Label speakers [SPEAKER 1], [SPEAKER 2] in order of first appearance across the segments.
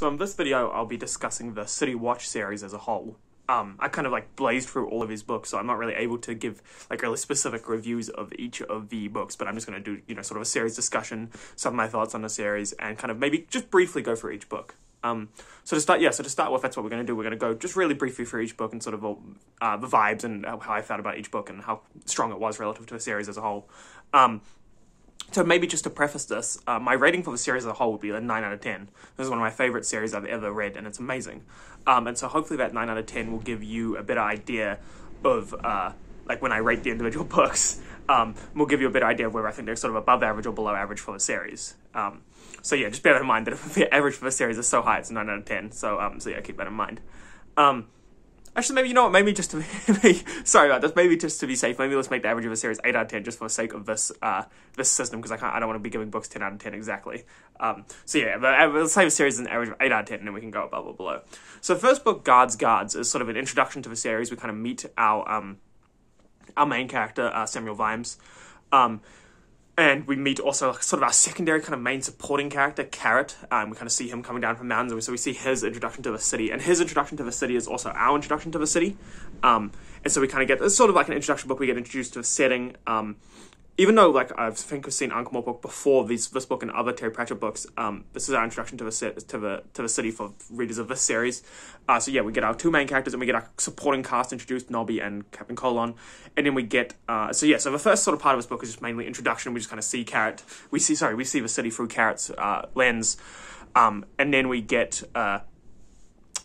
[SPEAKER 1] So in this video, I'll be discussing the City Watch series as a whole. I kind of like blazed through all of his books, so I'm not really able to give like really specific reviews of each of the books, but I'm just going to do, sort of a series discussion, some of my thoughts on the series, and kind of maybe just briefly go through each book. So to start with, that's what we're going to do. We're going to go just really briefly through each book and sort of the vibes and how I felt about each book and how strong it was relative to the series as a whole. So maybe just to preface this, my rating for the series as a whole would be a 9 out of 10. This is one of my favorite series I've ever read, and it's amazing. And so hopefully that 9 out of 10 will give you a better idea of, like when I rate the individual books, will give you a better idea of whether I think they're sort of above average or below average for the series. So yeah, just bear that in mind that if the average for the series is so high, it's a 9 out of 10. So yeah, keep that in mind. Actually, maybe, you know what, maybe just to be, sorry about this, maybe just to be safe, maybe let's make the average of a series 8 out of 10 just for the sake of this this system, because I don't want to be giving books 10 out of 10 exactly. So yeah, but let's say the series is an average of 8 out of 10, and then we can go above or below. So the first book, Guards, is sort of an introduction to the series. We kind of meet our main character, Samuel Vimes. And we meet also sort of our secondary kind of main supporting character, Carrot. We kind of see him coming down from mountains, so we see his introduction to the city. And his introduction to the city is also our introduction to the city. And so we kind of get, it's sort of like an introduction book. We get introduced to the setting. Even though, like, I think I've seen Ankh-Morpork book before this book and other Terry Pratchett books, this is our introduction to the city for readers of this series. So yeah, we get our two main characters and we get our supporting cast introduced, Nobby and Captain Colon, and then we get so the first sort of part of this book is just mainly introduction. We just kind of see Carrot. We see the city through Carrot's lens, and then we get.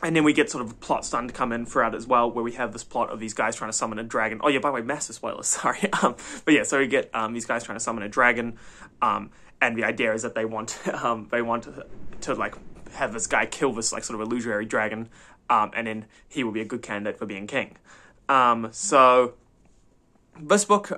[SPEAKER 1] And then we get sort of a plot starting to come in throughout as well, where we have this plot of these guys trying to summon a dragon. Oh yeah, by the way, massive spoilers, sorry. But yeah, so we get these guys trying to summon a dragon, and the idea is that they want to like have this guy kill this like sort of illusory dragon, and then he will be a good candidate for being king. So this book,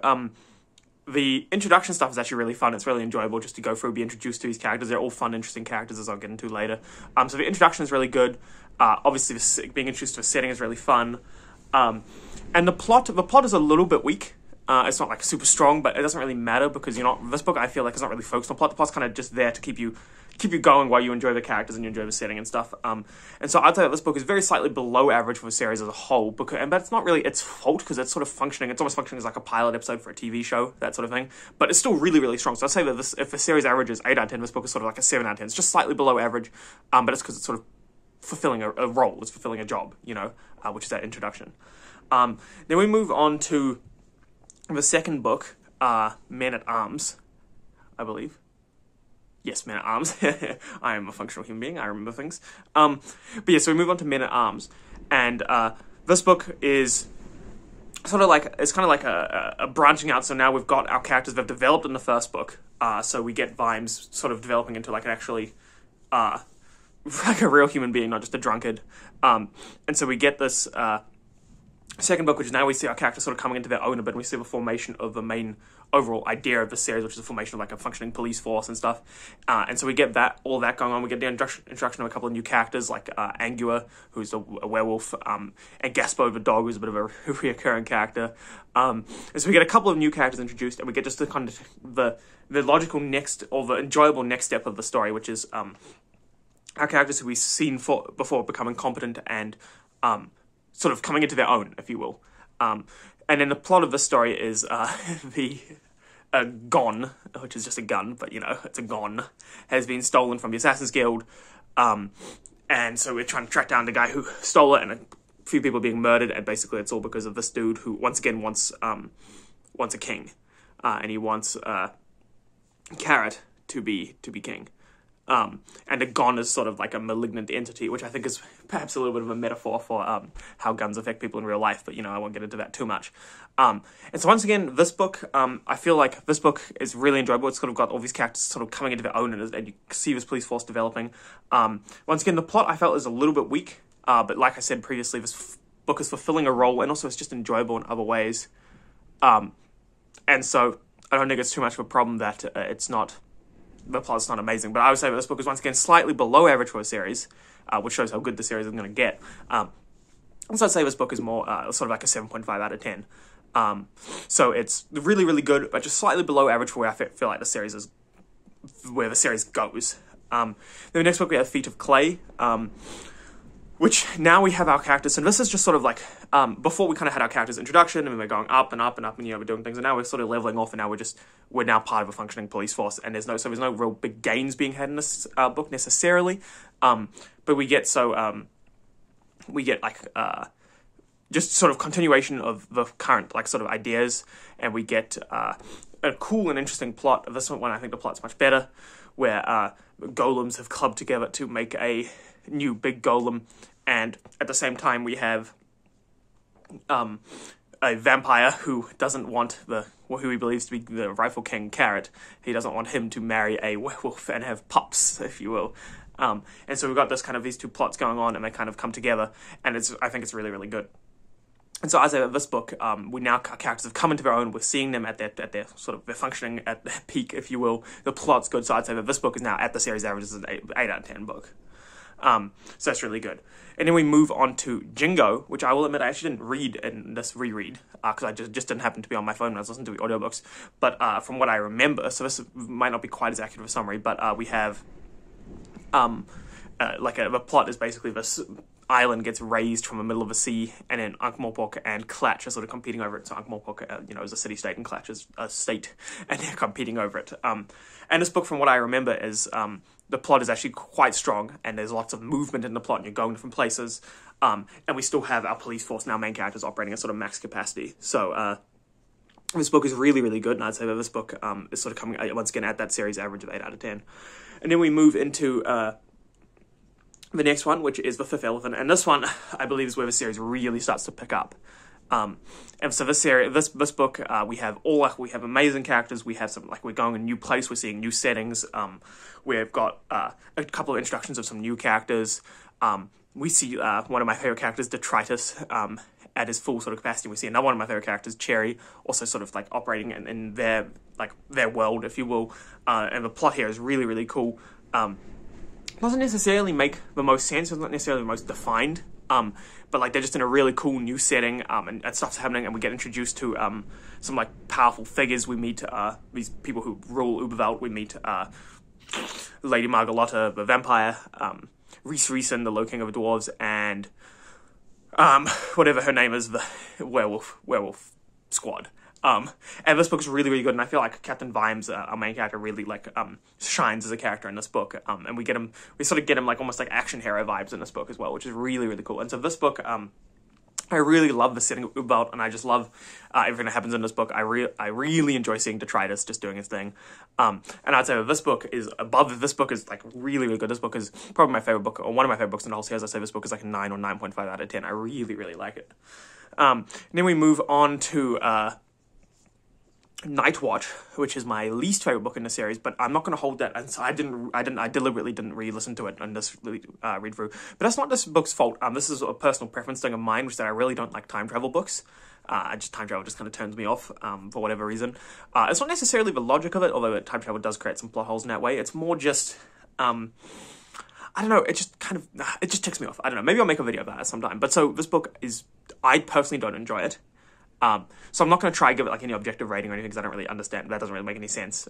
[SPEAKER 1] the introduction stuff is actually really fun. It's really enjoyable just to go through, be introduced to these characters. They're all fun, interesting characters, as I'll get into later. So the introduction is really good. Obviously, being introduced to a setting is really fun. And the plot is a little bit weak. It's not like super strong, but it doesn't really matter because this book I feel like is not really focused on plot. The plot's kind of just there to keep you going while you enjoy the characters and you enjoy the setting and stuff. And so I'd say that this book is very slightly below average for the series as a whole, but it's not really its fault because it's sort of functioning. It's almost functioning as like a pilot episode for a TV show, that sort of thing. But it's still really, really strong. So I'd say that if the series average is 8 out of 10, this book is sort of like a 7 out of 10. It's just slightly below average, but it's because it's sort of fulfilling a role. It's fulfilling a job, which is that introduction. Then we move on to the second book, Men at Arms, I believe. Yes, Men at Arms. I am a functional human being. I remember things. But yeah, so we move on to Men at Arms, and this book is sort of like it's kind of like a branching out. So now we've got our characters that have developed in the first book. So we get Vimes sort of developing into like an actually like a real human being, not just a drunkard. And so we get this second book, which is now we see our characters sort of coming into their own a bit, and we see the formation of the main overall idea of the series, which is the formation of like a functioning police force and stuff. And so we get all that going on. We get the introduction of a couple of new characters like Angua, who's a werewolf, and Gaspo the dog, who's a bit of a reoccurring character. And so we get a couple of new characters introduced, and we get just the kind of the logical next, or the enjoyable next step of the story, which is our characters who we've seen before becoming competent and sort of coming into their own, if you will. And then the plot of the story is the gon, which is just a gun, but it's a gon, has been stolen from the Assassin's Guild. And so we're trying to track down the guy who stole it, and a few people being murdered, and basically it's all because of this dude who, once again, wants a king. And he wants Carrot to be king. And a gon is sort of like a malignant entity, which I think is perhaps a little bit of a metaphor for how guns affect people in real life, but I won't get into that too much. And so once again, this book, I feel like this book is really enjoyable. It's sort of got all these characters sort of coming into their own, and you see this police force developing. Once again, the plot I felt is a little bit weak, but like I said previously, this book is fulfilling a role, and also it's just enjoyable in other ways. And so I don't think it's too much of a problem that the plot's not amazing, but I would say that this book is once again slightly below average for a series, which shows how good the series is going to get. So I'd say this book is more sort of like a 7.5 out of 10. So it's really, really good, but just slightly below average for where I feel like the series is, where the series goes. Then the next book we have Feet of Clay, which now we have our characters, and this is just sort of like, before we kind of had our characters introduction, and we were going up and up and up, and we're doing things, and now we're sort of leveling off, and now we're now part of a functioning police force, and there's no real big gains being had in this book necessarily, but we get like just sort of continuation of the current like sort of ideas, and we get a cool and interesting plot. This one, I think the plot's much better, where golems have clubbed together to make a new big golem, and at the same time we have a vampire who doesn't want who he believes to be the rightful king, Carrot. He doesn't want him to marry a werewolf and have pups, if you will. And so we've got these two plots going on, and they kind of come together, and I think it's really, really good. And so, as I this book, our characters have come into their own. We're seeing them at their sort of, they're functioning at their peak, if you will. The plot's good, so I'd say that this book is now at the series average as an 8 out of 10 book. So that's really good. And then we move on to Jingo, which I will admit I actually didn't read in this reread, because I just didn't happen to be on my phone when I was listening to the audiobooks. But from what I remember, so this might not be quite as accurate of a summary, but we have the plot is basically this island gets raised from the middle of the sea, and then Ankh-Morpork and Clatch are sort of competing over it. So Ankh-Morpork, is a city-state, and Clatch is a state, and they're competing over it. And this book, from what I remember, is the plot is actually quite strong, and there's lots of movement in the plot, and you're going different places. And we still have our police force, now main characters, operating at sort of max capacity. So this book is really, really good, and I'd say that this book is sort of coming, once again, at that series average of 8 out of 10. And then we move into the next one, which is The Fifth Elephant, and this one, I believe, is where the series really starts to pick up. And so this book, we have amazing characters. We have we're going a new place. We're seeing new settings. We've got a couple of introductions of some new characters. We see one of my favorite characters, Detritus, at his full sort of capacity. We see another one of my favorite characters, Cherry, also sort of like operating in their world, if you will. And the plot here is really, really cool. Doesn't necessarily make the most sense. It's not necessarily the most defined. But like they're just in a really cool new setting, and stuff's happening, and we get introduced to some like powerful figures. We meet these people who rule Uberwelt. We meet Lady Margalotta, the vampire, Rhys Reeson, the Low King of the Dwarves, and whatever her name is, the werewolf squad. And this book is really, really good, and I feel like Captain Vimes, our main character, really shines as a character in this book. And we sort of get him like almost like action hero vibes in this book as well, which is really, really cool. And so this book, I really love the setting of Uberwelt, and I just love everything that happens in this book. I really enjoy seeing Detritus just doing his thing. And I'd say that this book is like really, really good. This book is probably my favorite book, or one of my favorite books in the whole series. I'd say this book is like a 9 or 9.5 out of 10. I really, really like it. And then we move on to Night Watch, which is my least favorite book in the series, but I'm not going to hold that, and so I deliberately didn't re-listen to it on this read through. But that's not this book's fault. This is a personal preference thing of mine, which is that I really don't like time travel books. Time travel just kind of turns me off for whatever reason. It's not necessarily the logic of it, although time travel does create some plot holes in that way. It's more just I don't know, it just ticks me off. I don't know, maybe I'll make a video about it sometime. But so this book I personally don't enjoy it. So I'm not going to try to give it like any objective rating or anything, because I don't really understand. That doesn't really make any sense.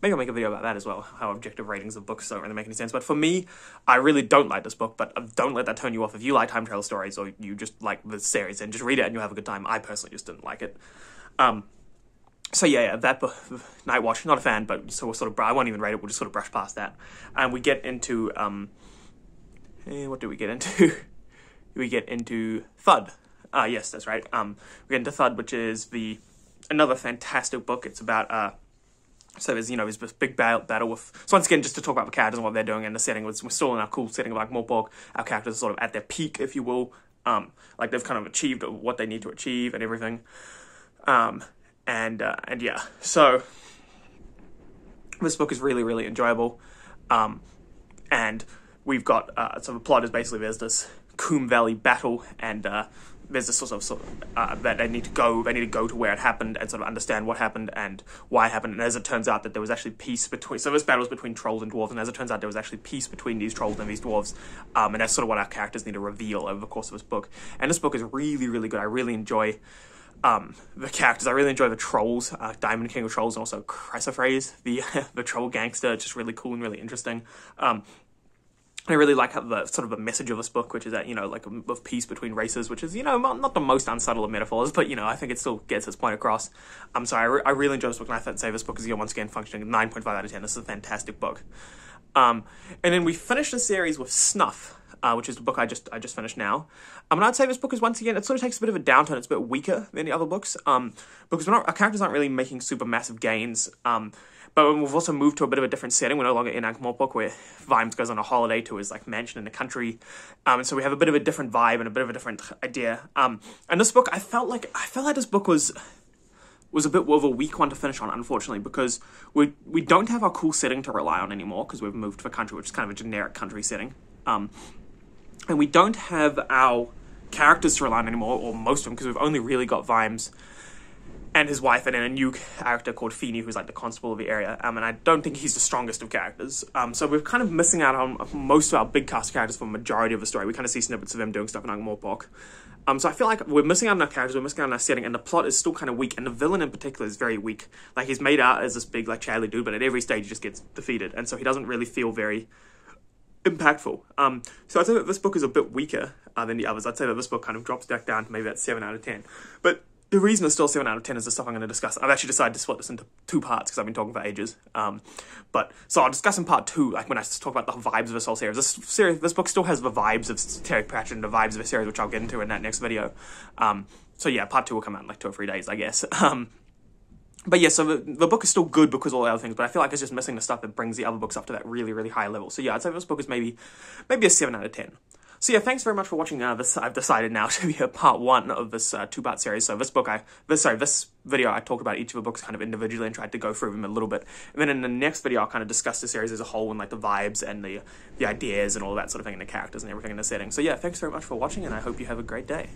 [SPEAKER 1] Maybe I'll make a video about that as well, how objective ratings of books don't really make any sense. But for me, I really don't like this book, but don't let that turn you off. If you like time travel stories, or you just like the series, then just read it and you'll have a good time. I personally just didn't like it. So yeah, that book, Night Watch, not a fan, but so we'll sort of, I won't even rate it, we'll just sort of brush past that. And we get into, what do we get into? We get into Thud. Yes, that's right. We get into Thud, which is another fantastic book. It's about, so there's, this big battle with, so once again, just to talk about the characters and what they're doing in the setting, we're still in our cool setting of like Morpork. Our characters are sort of at their peak, if you will. Like they've kind of achieved what they need to achieve and everything. And yeah, so this book is really, really enjoyable. And we've got, so the plot is basically there's this Coombe Valley battle, and there's this sort of that they need to go to where it happened and sort of understand what happened and why it happened. And as it turns out, that there was actually peace between, so this battle was between trolls and dwarves, and as it turns out, there was actually peace between these trolls and these dwarves. And that's sort of what our characters need to reveal over the course of this book. And this book is really, really good. I really enjoy the characters. I really enjoy the trolls, Diamond King of Trolls, and also Chrysophrase, the the troll gangster. Just really cool and really interesting. I really like how the sort of the message of this book, which is that, you know, like of peace between races, which is, you know, not the most unsubtle of metaphors, but, you know, I think it still gets its point across. So I really enjoy this book, and I say this book is, once again, functioning 9.5 out of 10. This is a fantastic book. And then we finished the series with Snuff, which is the book I just finished now. And I'd say this book is, once again, it sort of takes a bit of a downturn. It's a bit weaker than the other books, because our characters aren't really making super massive gains. But we've also moved to a bit of a different setting. We're no longer in Ankh-Morpork, where Vimes goes on a holiday to his like mansion in the country, and so we have a bit of a different vibe and a bit of a different idea. And this book, I felt like this book was a bit of a weak one to finish on, unfortunately, because we don't have our cool setting to rely on anymore, because we've moved to a country which is kind of a generic country setting, and we don't have our characters to rely on anymore, or most of them, because we've only really got Vimes and his wife, and then a new character called Feeney, who's like the constable of the area, and I don't think he's the strongest of characters. So we're kind of missing out on most of our big cast characters for the majority of the story. We kind of see snippets of them doing stuff in Ankh-Morpork. So I feel like we're missing out on our characters, we're missing out on our setting, and the plot is still kind of weak, and the villain in particular is very weak. Like, he's made out as this big, like, Charlie dude, but at every stage he just gets defeated, and so he doesn't really feel very impactful. So I'd say that this book is a bit weaker than the others. I'd say that this book kind of drops back down to maybe that 7 out of 10. But the reason it's still 7 out of 10 is the stuff I'm going to discuss. I've actually decided to split this into 2 parts because I've been talking for ages. So I'll discuss in part 2, like when I talk about the vibes of this whole series. This book still has the vibes of Terry Pratchett and the vibes of a series, which I'll get into in that next video. So yeah, part 2 will come out in like 2 or 3 days, I guess. But yeah, so the book is still good because of all the other things, but I feel like it's just missing the stuff that brings the other books up to that really, really high level. So yeah, I'd say this book is maybe a 7 out of 10. So yeah, thanks very much for watching this. I've decided now to be a part 1 of this 2-part series. So this video I talked about each of the books kind of individually and tried to go through them a little bit. And then in the next video, I'll kind of discuss the series as a whole and like the vibes and the ideas and all that sort of thing and the characters and everything in the setting. So yeah, thanks very much for watching, and I hope you have a great day.